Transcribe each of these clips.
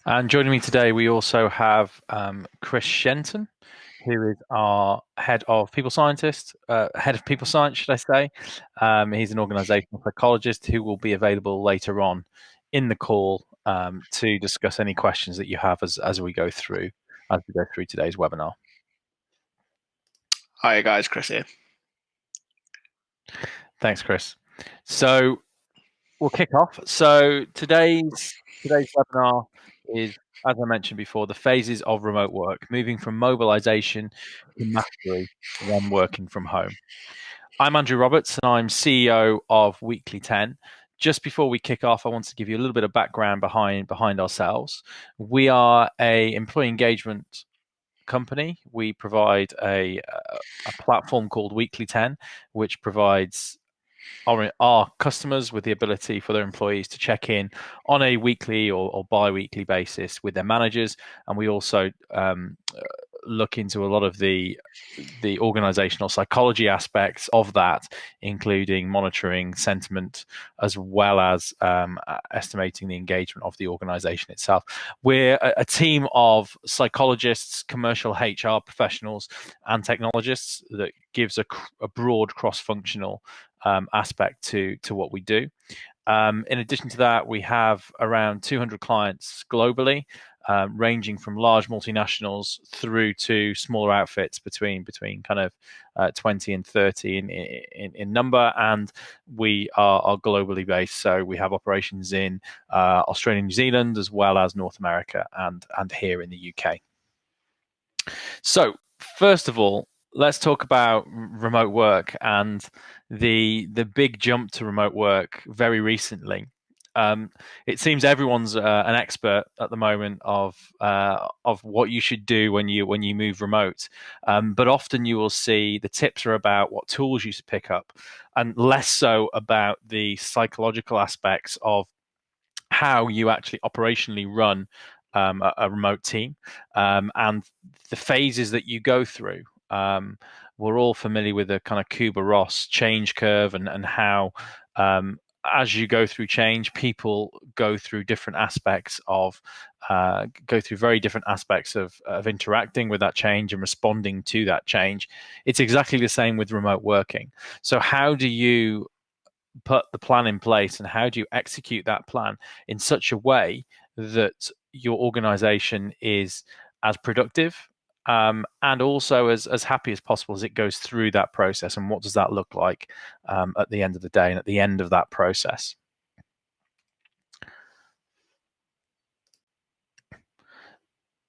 And joining me today, we also have Chris Shenton, who is our head of people science, should I say. He's an organizational psychologist who will be available later on in the call to discuss any questions that you have as we go through today's webinar. Hi guys, Chris here. Thanks, Chris. So we'll kick off. So today's webinar is, as I mentioned before, the phases of remote work, moving from mobilization to mastery when working from home. I'm Andrew Roberts, and I'm CEO of Weekly10. Just before we kick off, I want to give you a little bit of background behind ourselves. We are a employee engagement company. We provide a platform called Weekly10, which provides our customers with the ability for their employees to check in on a weekly or bi-weekly basis with their managers, and we also look into a lot of the organizational psychology aspects of that, including monitoring sentiment as well as estimating the engagement of the organization itself. We're a team of psychologists, commercial HR professionals, and technologists that gives a broad cross-functional aspect to what we do. In addition to that, we have around 200 clients globally, ranging from large multinationals through to smaller outfits between kind of 20 and 30 in number, and we are globally based. So we have operations in Australia and New Zealand, as well as North America and here in the UK. So first of all, let's talk about remote work and the big jump to remote work very recently. It seems everyone's an expert at the moment of what you should do when you move remote, but often you will see the tips are about what tools you should pick up, and less so about the psychological aspects of how you actually operationally run a remote team, and the phases that you go through. We're all familiar with the kind of Kubler-Ross change curve and how as you go through change, people go through different aspects of very different aspects of interacting with that change and responding to that change. It's exactly the same with remote working. So how do you put the plan in place, and how do you execute that plan in such a way that your organization is as productive and also as happy as possible as it goes through that process? And what does that look like at the end of the day and at the end of that process?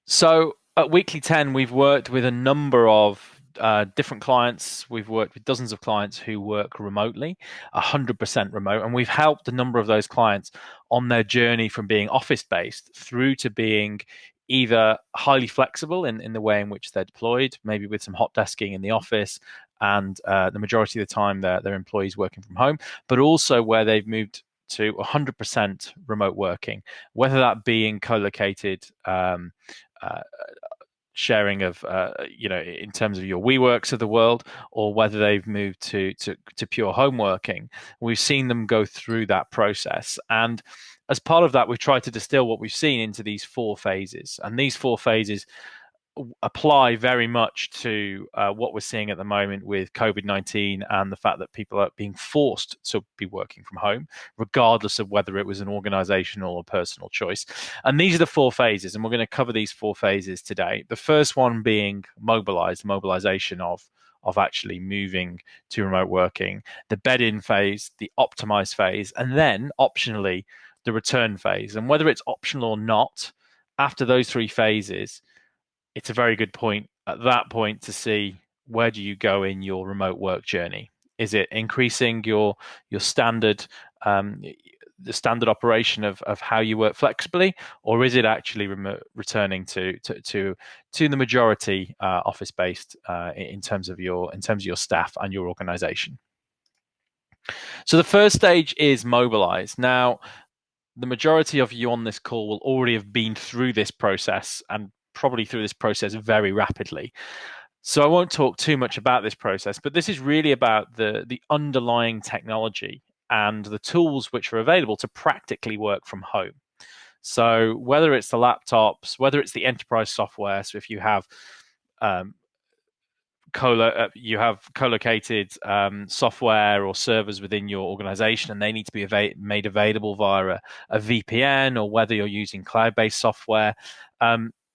So at Weekly10, we've worked with a number of different clients. We've worked with dozens of clients who work remotely, 100% remote, and we've helped a number of those clients on their journey from being office-based through to being either highly flexible in the way in which they're deployed, maybe with some hot desking in the office, and the majority of the time their employees working from home, but also where they've moved to 100% remote working, whether that being co-located sharing of in terms of your WeWorks of the world, or whether they've moved to pure home working. We've seen them go through that process, and as part of that, we've tried to distill what we've seen into these 4 phases, and these 4 phases apply very much to what we're seeing at the moment with COVID-19 and the fact that people are being forced to be working from home, regardless of whether it was an organizational or personal choice. And these are the 4 phases, and we're going to cover these 4 phases today. The first one being mobilization of actually moving to remote working, the bed-in phase, the optimize phase, and then optionally the return phase. And whether it's optional or not, after those 3 phases, it's a very good point at that point to see where do you go in your remote work journey. Is it increasing your standard the standard operation of how you work flexibly, or is it actually returning to the majority office based in terms of your staff and your organization? So the first stage is mobilize. Now, the majority of you on this call will already have been through this process, and probably through this process very rapidly. So I won't talk too much about this process, but this is really about the underlying technology and the tools which are available to practically work from home. So whether it's the laptops, whether it's the enterprise software, so if you have um, you have co-located software or servers within your organization, and they need to be made available via a VPN, or whether you're using cloud-based software.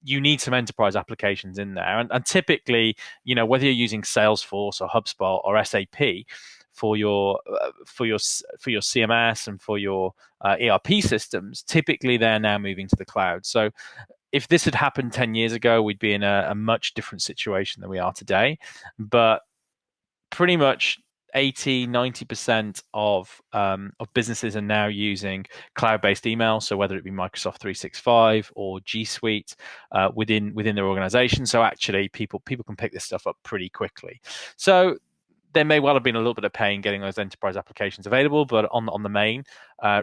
You need some enterprise applications in there, and typically, whether you're using Salesforce or HubSpot or SAP for your CMS and for your ERP systems, typically they're now moving to the cloud. So if this had happened 10 years ago, we'd be in a much different situation than we are today. But pretty much 80-90% of businesses are now using cloud-based email. So whether it be Microsoft 365 or G Suite within their organization. So actually people can pick this stuff up pretty quickly. So there may well have been a little bit of pain getting those enterprise applications available, but on the main,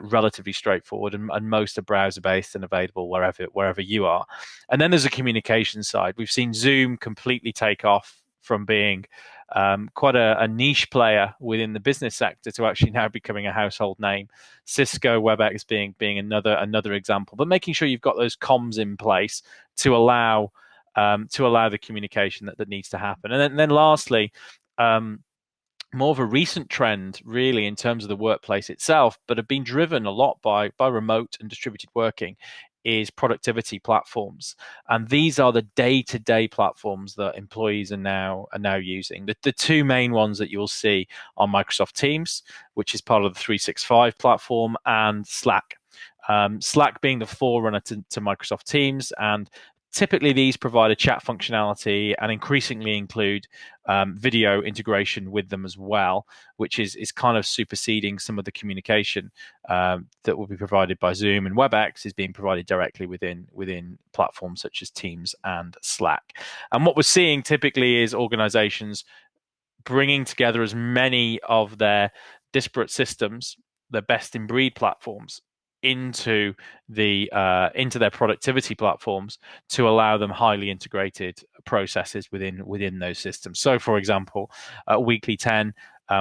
relatively straightforward, and most are browser based and available wherever you are. And then there's a communication side. We've seen Zoom completely take off from being quite a niche player within the business sector to actually now becoming a household name. Cisco WebEx being another example, but making sure you've got those comms in place to allow the communication that needs to happen. And then lastly, more of a recent trend, really, in terms of the workplace itself, but have been driven a lot by remote and distributed working, is productivity platforms. And these are the day-to-day platforms that employees are now using. The two main ones that you'll see are Microsoft Teams, which is part of the 365 platform, and Slack. Slack being the forerunner to Microsoft Teams, and typically these provide a chat functionality and increasingly include video integration with them as well, which is kind of superseding some of the communication that will be provided by Zoom, and WebEx is being provided directly within platforms such as Teams and Slack. And what we're seeing typically is organizations bringing together as many of their disparate systems, their best in breed platforms, into their productivity platforms to allow them highly integrated processes within those systems. So, for example, at Weekly10,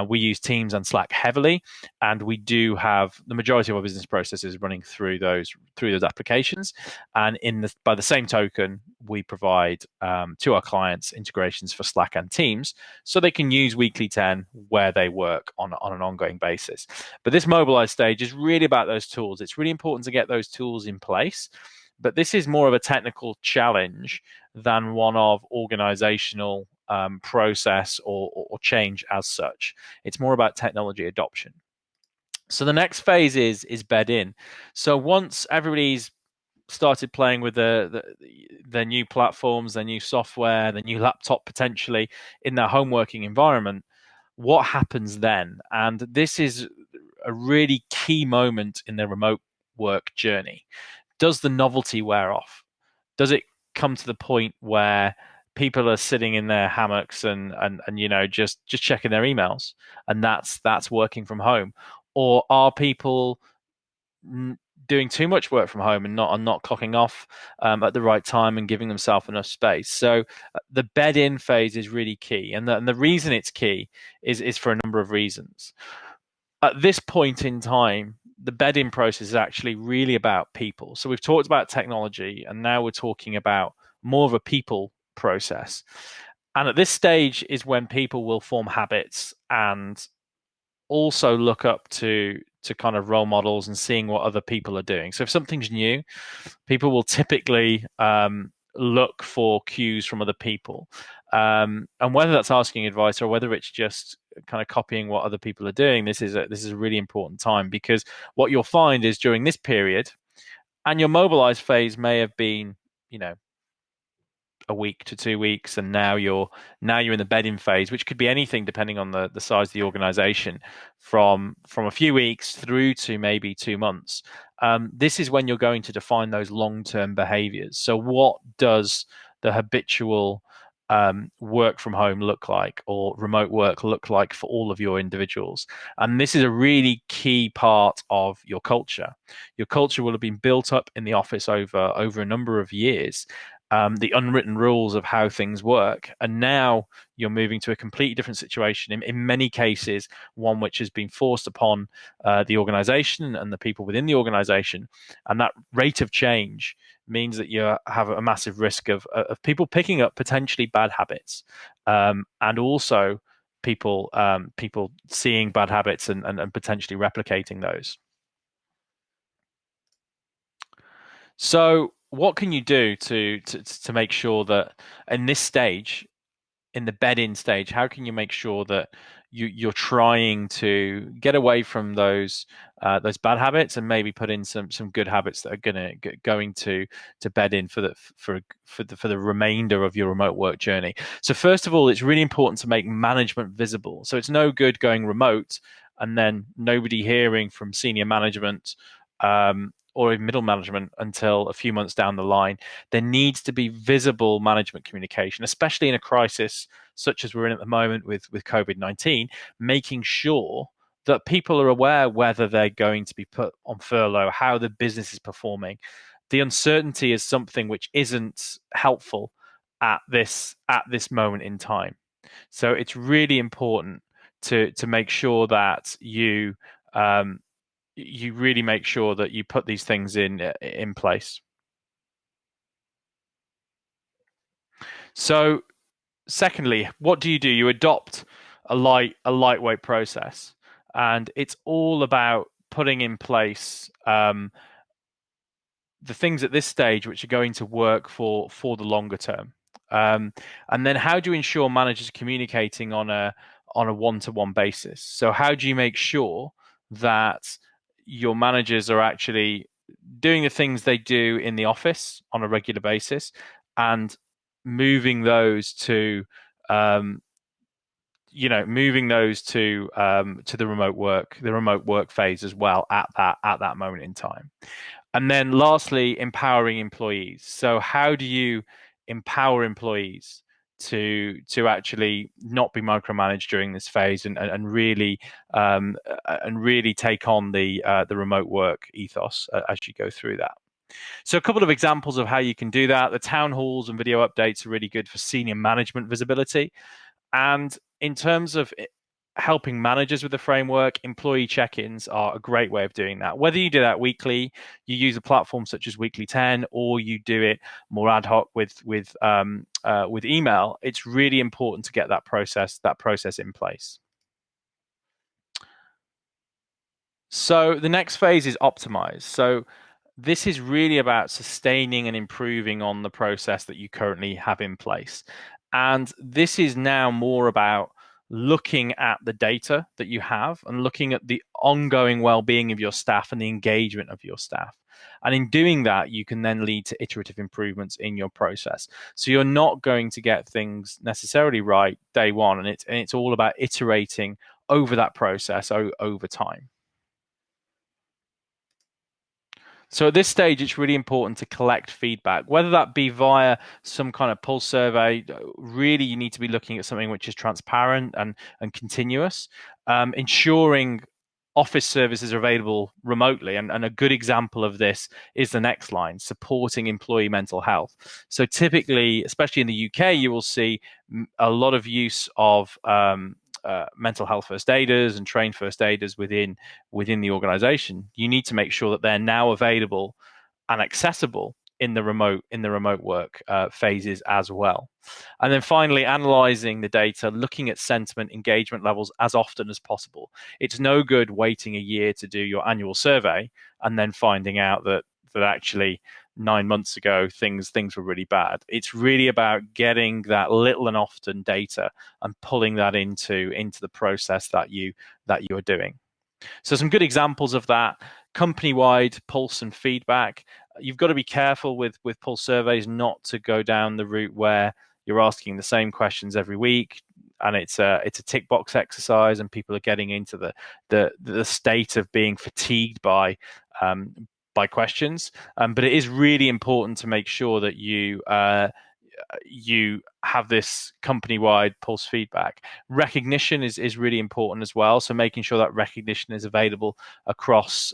we use Teams and Slack heavily, and we do have the majority of our business processes running through those applications. And by the same token, we provide to our clients integrations for Slack and Teams, so they can use Weekly10 where they work on an ongoing basis. But this Mobilised stage is really about those tools. It's really important to get those tools in place. But this is more of a technical challenge than one of organizational process or change as such. It's more about technology adoption. So the next phase is bed in. So once everybody's started playing with their new platforms, their new software, their new laptop potentially in their home working environment, what happens then? And this is a really key moment in their remote work journey. Does the novelty wear off? Does it come to the point where people are sitting in their hammocks and just checking their emails, and that's working from home? Or are people doing too much work from home and not clocking off at the right time and giving themselves enough space? So the bed in phase is really key, and the reason it's key is for a number of reasons. At this point in time, the bed-in process is actually really about people. So we've talked about technology, and now we're talking about more of a people process. And at this stage is when people will form habits and also look up to kind of role models and seeing what other people are doing. So if something's new, people will typically look for cues from other people. And whether that's asking advice or whether it's just kind of copying what other people are doing, this is a really important time, because what you'll find is during this period, and your mobilized phase may have been, a week to 2 weeks, and now you're in the bedding phase, which could be anything depending on the size of the organization, from a few weeks through to maybe 2 months. This is when you're going to define those long-term behaviors. So what does the habitual work from home look like, or remote work look like for all of your individuals? And this is a really key part of your culture. Your culture will have been built up in the office over a number of years. the unwritten rules of how things work. And now you're moving to a completely different situation, in many cases, one which has been forced upon the organization and the people within the organization. And that rate of change means that you have a massive risk of people picking up potentially bad habits, and also people seeing bad habits and potentially replicating those. So, what can you do to make sure that in this stage, in the bed-in stage, how can you make sure that you're trying to get away from those bad habits and maybe put in some good habits that are going to bed in for the remainder of your remote work journey? So first of all, it's really important to make management visible. So it's no good going remote and then nobody hearing from senior management, or even middle management until a few months down the line. There needs to be visible management communication, especially in a crisis such as we're in at the moment with COVID-19, making sure that people are aware whether they're going to be put on furlough, how the business is performing. The uncertainty is something which isn't helpful at this moment in time. So it's really important to make sure that you really make sure that you put these things in place. So, secondly, what do? You adopt a lightweight process, and it's all about putting in place the things at this stage which are going to work for the longer term. And then how do you ensure managers are communicating on a one-to-one basis? So how do you make sure that your managers are actually doing the things they do in the office on a regular basis and moving those to um, to the remote work phase as well at that moment in time. And then lastly, empowering employees. So how do you empower employees to actually not be micromanaged during this phase and really take on the remote work ethos as you go through that? So a couple of examples of how you can do that. The town halls and video updates are really good for senior management visibility. And in terms of helping managers with the framework, employee check-ins are a great way of doing that. Whether you do that weekly, you use a platform such as Weekly10, or you do it more ad hoc with email, it's really important to get that process in place. So the next phase is optimize. So this is really about sustaining and improving on the process that you currently have in place. And this is now more about looking at the data that you have and looking at the ongoing well-being of your staff and the engagement of your staff. And in doing that, you can then lead to iterative improvements in your process. So you're not going to get things necessarily right day one, and it's all about iterating over that process over time. So at this stage, it's really important to collect feedback, whether that be via some kind of pulse survey. Really, you need to be looking at something which is transparent and continuous, ensuring office services are available remotely. And a good example of this is the next line, supporting employee mental health. So typically, especially in the UK, you will see a lot of use of mental health first aiders and trained first aiders within the organization. You need to make sure that they're now available and accessible in the remote work phases as well. And then finally, analyzing the data, looking at sentiment engagement levels as often as possible. It's no good waiting a year to do your annual survey and then finding out that actually 9 months ago things were really bad. It's really about getting that little and often data and pulling that into the process that you're doing. So some good examples of that: company-wide pulse and feedback. You've got to be careful with pulse surveys not to go down the route where you're asking the same questions every week, and it's a tick box exercise, and people are getting into the state of being fatigued by questions. But it is really important to make sure that you have this company-wide pulse feedback. Recognition is really important as well. So making sure that recognition is available across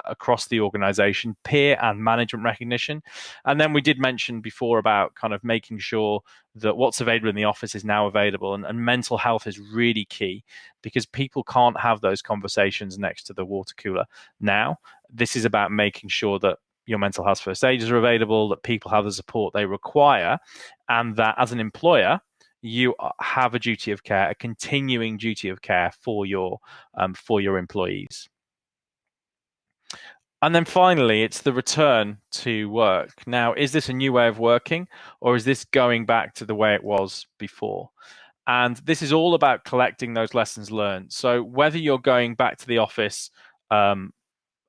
across the organization, peer and management recognition. And then we did mention before about kind of making sure that what's available in the office is now available, and mental health is really key because people can't have those conversations next to the water cooler now. This is about making sure that your mental health first aiders are available, that people have the support they require, and that as an employer, you have a duty of care, a continuing duty of care for your employees. And then finally, it's the return to work. Now, is this a new way of working, or is this going back to the way it was before? And this is all about collecting those lessons learned. So whether you're going back to the office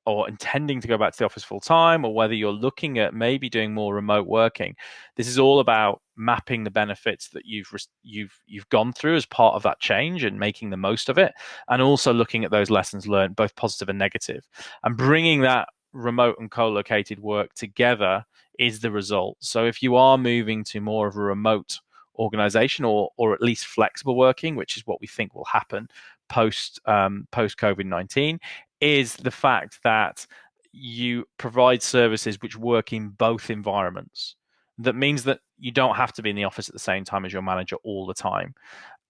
or intending to go back to the office full time, or whether you're looking at maybe doing more remote working, this is all about mapping the benefits that you've gone through as part of that change and making the most of it, and also looking at those lessons learned, both positive and negative, and bringing that remote and co-located work together is the result. So if you are moving to more of a remote organization, or at least flexible working, which is what we think will happen post COVID-19, is the fact that you provide services which work in both environments. That means that you don't have to be in the office at the same time as your manager all the time,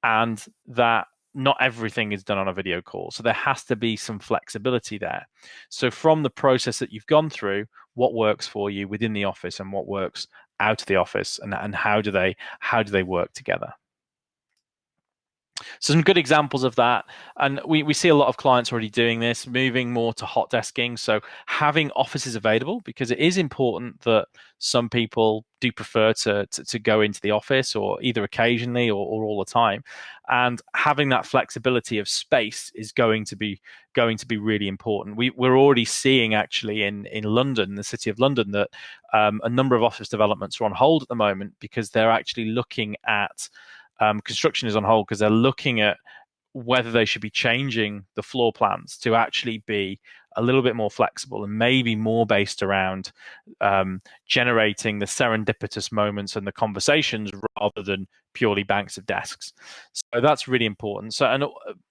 and that not everything is done on a video call. So there has to be some flexibility there. So from the process that you've gone through, what works for you within the office and what works out of the office, and how do they work together? So some good examples of that, and we see a lot of clients already doing this, moving more to hot desking. So having offices available, because it is important that some people do prefer to go into the office, or either occasionally or all the time, and having that flexibility of space is going to be really important. We're already seeing actually in London, the city of London, that a number of office developments are on hold at the moment because they're actually looking at construction is on hold because they're looking at whether they should be changing the floor plans to actually be a little bit more flexible and maybe more based around generating the serendipitous moments and the conversations rather than purely banks of desks. So that's really important. So, and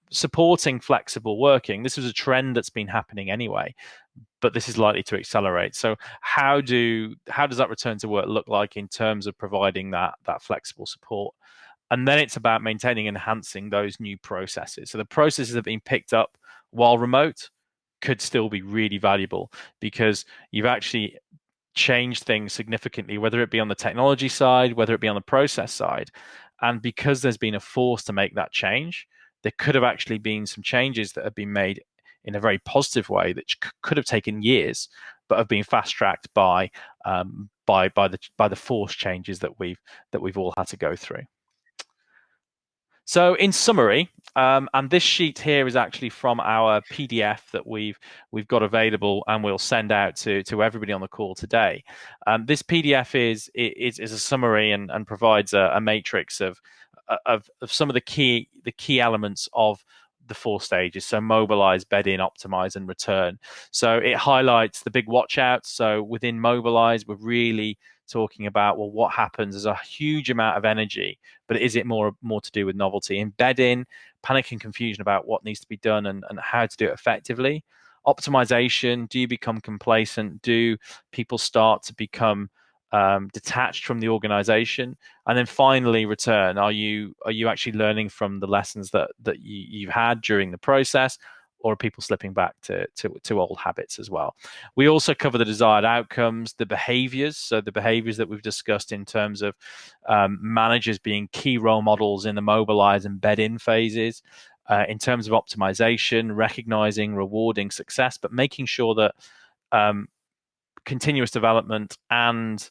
supporting flexible working, this was a trend that's been happening anyway, but this is likely to accelerate. So how does that return to work look like in terms of providing that flexible support? And then it's about maintaining and enhancing those new processes. So the processes that have been picked up while remote could still be really valuable because you've actually changed things significantly, whether it be on the technology side, whether it be on the process side. And because there's been a force to make that change, there could have actually been some changes that have been made in a very positive way that could have taken years, but have been fast tracked by the force changes that we've all had to go through. So in summary, and this sheet here is actually from our PDF that we've got available and we'll send out to everybody on the call today. This PDF is a summary and provides a matrix of some of the key elements of the 4 stages. So mobilize, bed in, optimize, and return. So it highlights the big watch outs. So within mobilize, we're really talking about, well, what happens? There's a huge amount of energy, but is it more to do with novelty? In bed in, panic and confusion about what needs to be done and how to do it effectively. Optimization, do you become complacent? Do people start to become detached from the organization? And then finally, return. Are you actually learning from the lessons that you've had during the process, or are people slipping back to old habits as well? We also cover the desired outcomes, the behaviors. So the behaviors that we've discussed in terms of managers being key role models in the mobilize and bed in phases. In terms of optimization, recognizing, rewarding success, but making sure that continuous development and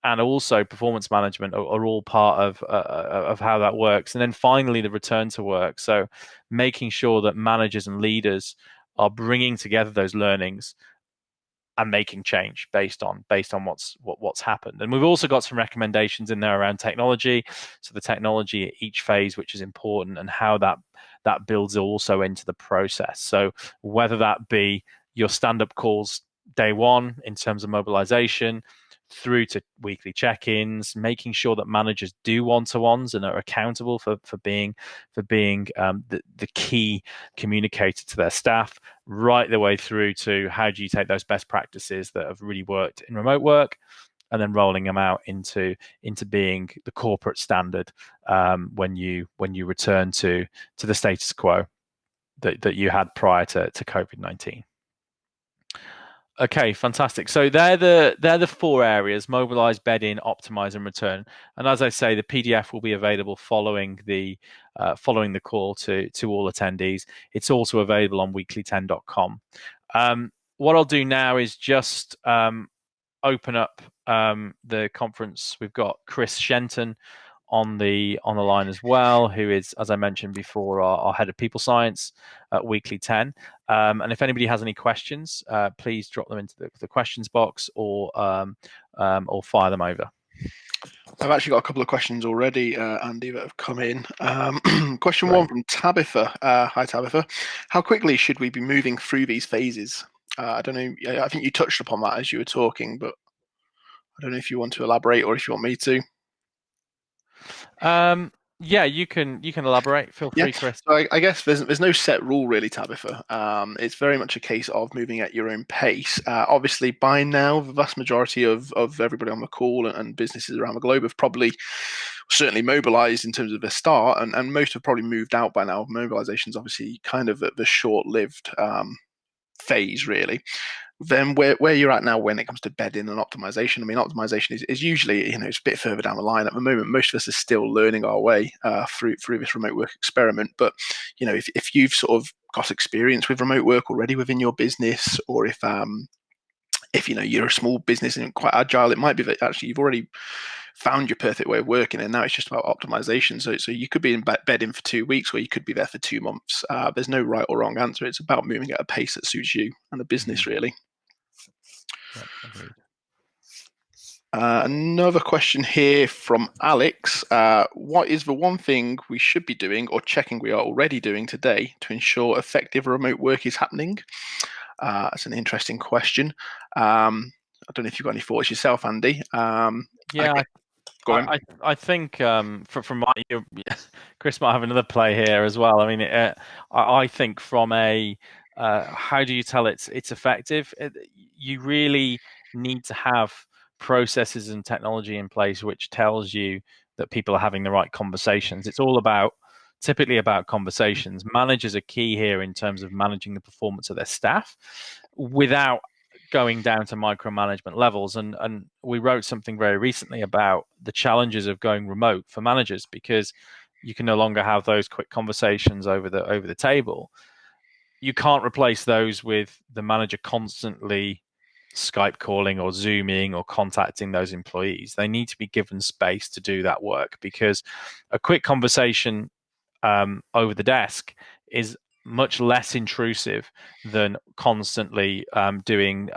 also performance management are all part of how that works. And then finally, the return to work. So making sure that managers and leaders are bringing together those learnings and making change based on what's happened. And we've also got some recommendations in there around technology. So the technology at each phase, which is important, and how that builds also into the process. So whether that be your stand-up calls day one in terms of mobilization, through to weekly check-ins, making sure that managers do one-to-ones and are accountable for being the key communicator to their staff, right the way through to how do you take those best practices that have really worked in remote work and then rolling them out into being the corporate standard when you return to the status quo that you had prior to COVID-19. Okay, fantastic. So they're the four areas: mobilize, bed in, optimize, and return. And as I say, the PDF will be available following the call to all attendees. It's also available on weekly10.com. What I'll do now is just open up the conference. We've got Chris Shenton on the line as well, who is, as I mentioned before, our head of people science at Weekly 10. And if anybody has any questions, please drop them into the questions box or fire them over. I've actually got a couple of questions already, Andy, that have come in. Question one from Tabitha. Hi, Tabitha. How quickly should we be moving through these phases? I don't know. I think you touched upon that as you were talking, but I don't know if you want to elaborate or if you want me to. Yeah, you can elaborate. Feel free, Chris. So I guess there's no set rule really, Tabitha. It's very much a case of moving at your own pace. Obviously, by now, the vast majority of everybody on the call and businesses around the globe have probably certainly mobilized in terms of their start, and most have probably moved out by now. Mobilization is obviously kind of the short-lived phase, really. Then where you're at now when it comes to bedding and optimization, I mean, optimization is usually, it's a bit further down the line at the moment. Most of us are still learning our way through this remote work experiment. But, if you've sort of got experience with remote work already within your business, or if you're a small business and quite agile, it might be that actually you've already found your perfect way of working, and now it's just about optimization. So you could be in bed in for 2 weeks, or you could be there for 2 months. There's no right or wrong answer. It's about moving at a pace that suits you and the business, really. Yeah, agreed. Another question here from Alex. What is the one thing we should be doing or checking we are already doing today to ensure effective remote work is happening? That's an interesting question. I don't know if you've got any thoughts yourself, Andy. Yeah, I think from my Chris might have another play here as well. I mean, I think from a how do you tell it's effective? You really need to have processes and technology in place which tells you that people are having the right conversations. It's all typically about conversations. Managers are key here in terms of managing the performance of their staff without going down to micromanagement levels. And we wrote something very recently about the challenges of going remote for managers, because you can no longer have those quick conversations over the table. You can't replace those with the manager constantly Skype calling or Zooming or contacting those employees. They need to be given space to do that work, because a quick conversation over the desk is much less intrusive than constantly doing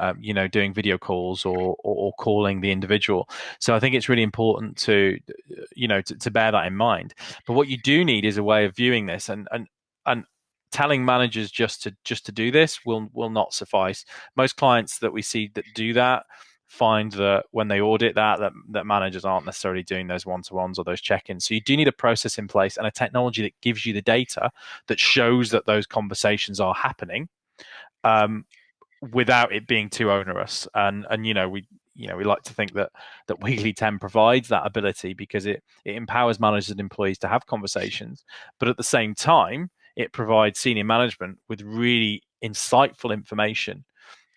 video calls or calling the individual. So I think it's really important to bear that in mind. But what you do need is a way of viewing this, and telling managers just to do this will not suffice. Most clients that we see that do that find that when they audit that managers aren't necessarily doing those one-to-ones or those check-ins. So you do need a process in place and a technology that gives you the data that shows that those conversations are happening, without it being too onerous. And we like to think that Weekly 10 provides that ability, because it empowers managers and employees to have conversations, but at the same time it provides senior management with really insightful information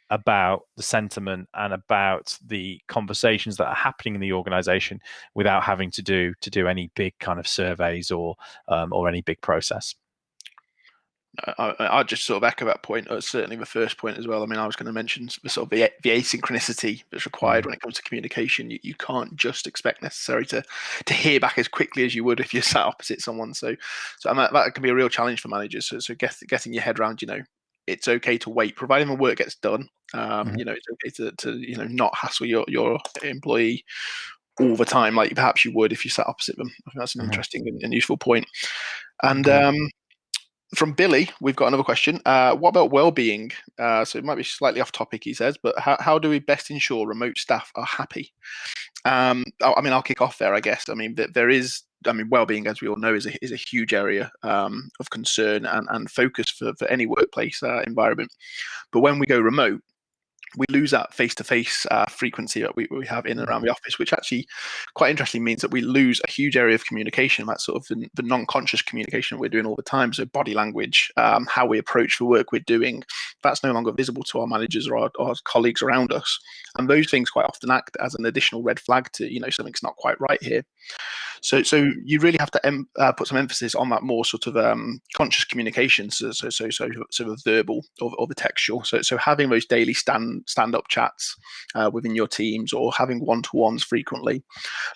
about the sentiment and about the conversations that are happening in the organization without having to do any big kind of surveys or any big process. I'll just sort of echo that point. Certainly the first point as well. I mean, I was going to mention the sort of the asynchronicity that's required when it comes to communication. You can't just expect necessarily to hear back as quickly as you would if you sat opposite someone. So that can be a real challenge for managers. So getting your head around, it's okay to wait, providing the work gets done. It's okay to not hassle your employee all the time like perhaps you would if you sat opposite them. I think that's an interesting and useful point. And From Billy, we've got another question. What about well-being? So it might be slightly off topic, he says, but how do we best ensure remote staff are happy? I mean, I'll kick off there, I guess. I mean, there is, I mean, well-being, as we all know, is a huge area of concern and focus for any workplace environment. But when we go remote, we lose that face-to-face frequency that we have in and around the office, which actually quite interestingly means that we lose a huge area of communication. That's sort of the non-conscious communication we're doing all the time. So body language, how we approach the work we're doing, that's no longer visible to our managers or our colleagues around us. And those things quite often act as an additional red flag to, something's not quite right here. So you really have to put some emphasis on that more sort of conscious communication, so the verbal or the textual. So having those daily stand up chats within your teams, or having one-to-ones frequently,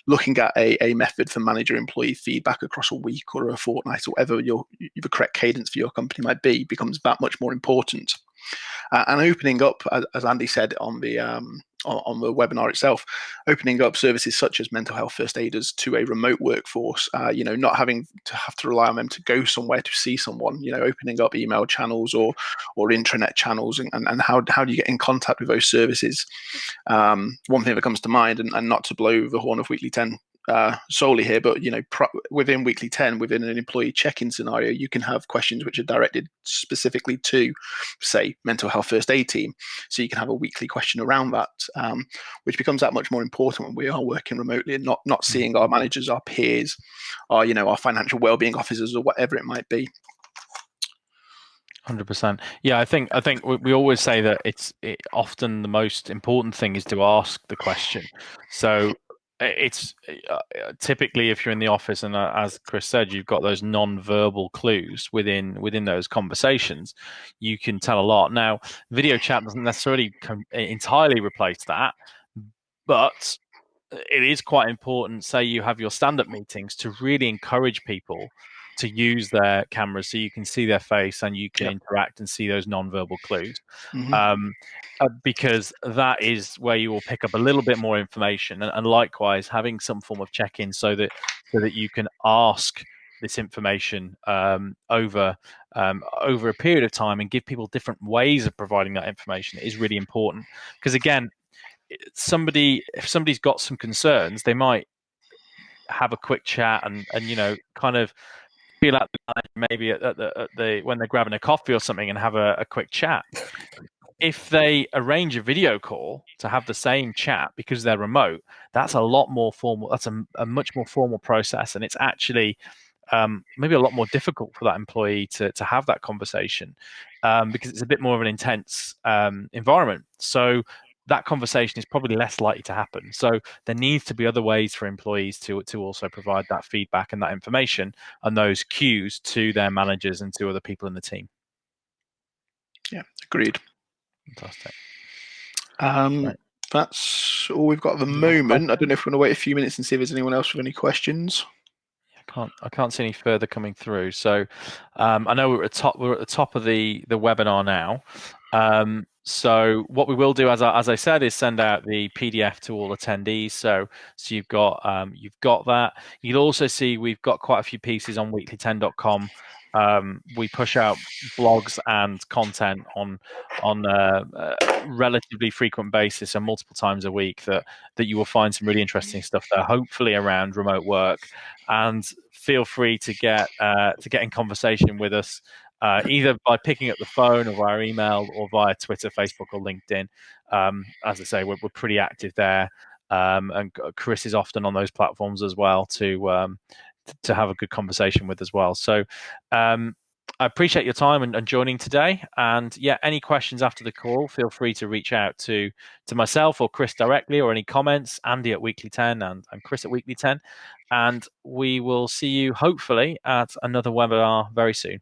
looking at a method for manager employee feedback across a week or a fortnight, or whatever the correct cadence for your company might be, becomes that much more important. And opening up, as Andy said on the webinar itself, opening up services such as mental health first aiders to a remote workforce, not having to have to rely on them to go somewhere to see someone, opening up email channels or intranet channels, and how do you get in contact with those services? One thing that comes to mind, and not to blow the horn of Weekly 10 solely here, but within Weekly 10, within an employee check-in scenario, you can have questions which are directed specifically to, say, mental health first aid team. So you can have a weekly question around that, which becomes that much more important when we are working remotely and not seeing our managers, our peers, our financial well-being officers, or whatever it might be. 100%. Yeah, I think we always say that often the most important thing is to ask the question. So it's typically, if you're in the office, and as Chris said, you've got those non-verbal clues within those conversations, you can tell a lot. Now, video chat doesn't necessarily entirely replace that, but it is quite important. Say you have your stand-up meetings, to really encourage people to use their cameras so you can see their face and you can interact and see those non-verbal clues. Because that is where you will pick up a little bit more information, and likewise having some form of check-in so that you can ask this information over a period of time and give people different ways of providing that information is really important. Because again, if somebody's got some concerns, they might have a quick chat and kind of feel out the manager maybe at the when they're grabbing a coffee or something and have a quick chat. If they arrange a video call to have the same chat because they're remote, that's a lot more formal. That's a much more formal process, and it's actually maybe a lot more difficult for that employee to have that conversation because it's a bit more of an intense environment. So that conversation is probably less likely to happen. So there needs to be other ways for employees to also provide that feedback and that information and those cues to their managers and to other people in the team. Yeah, agreed. Fantastic. Right. That's all we've got at the moment. I don't know if we're going to wait a few minutes and see if there's anyone else with any questions. I can't see any further coming through. So I know we're at the top of the webinar now. So what we will do, as I said, is send out the PDF to all attendees. So you've got that. You'll also see we've got quite a few pieces on weekly10.com. We push out blogs and content on a relatively frequent basis and multiple times a week that you will find some really interesting stuff there, hopefully around remote work. And feel free to get in conversation with us either by picking up the phone or via email or via Twitter, Facebook, or LinkedIn. As I say, we're pretty active there, and Chris is often on those platforms as well to have a good conversation with as well. So I appreciate your time and joining today. And yeah, any questions after the call, feel free to reach out to myself or Chris directly, or any comments, Andy at Weekly 10 and Chris at Weekly 10. And we will see you hopefully at another webinar very soon.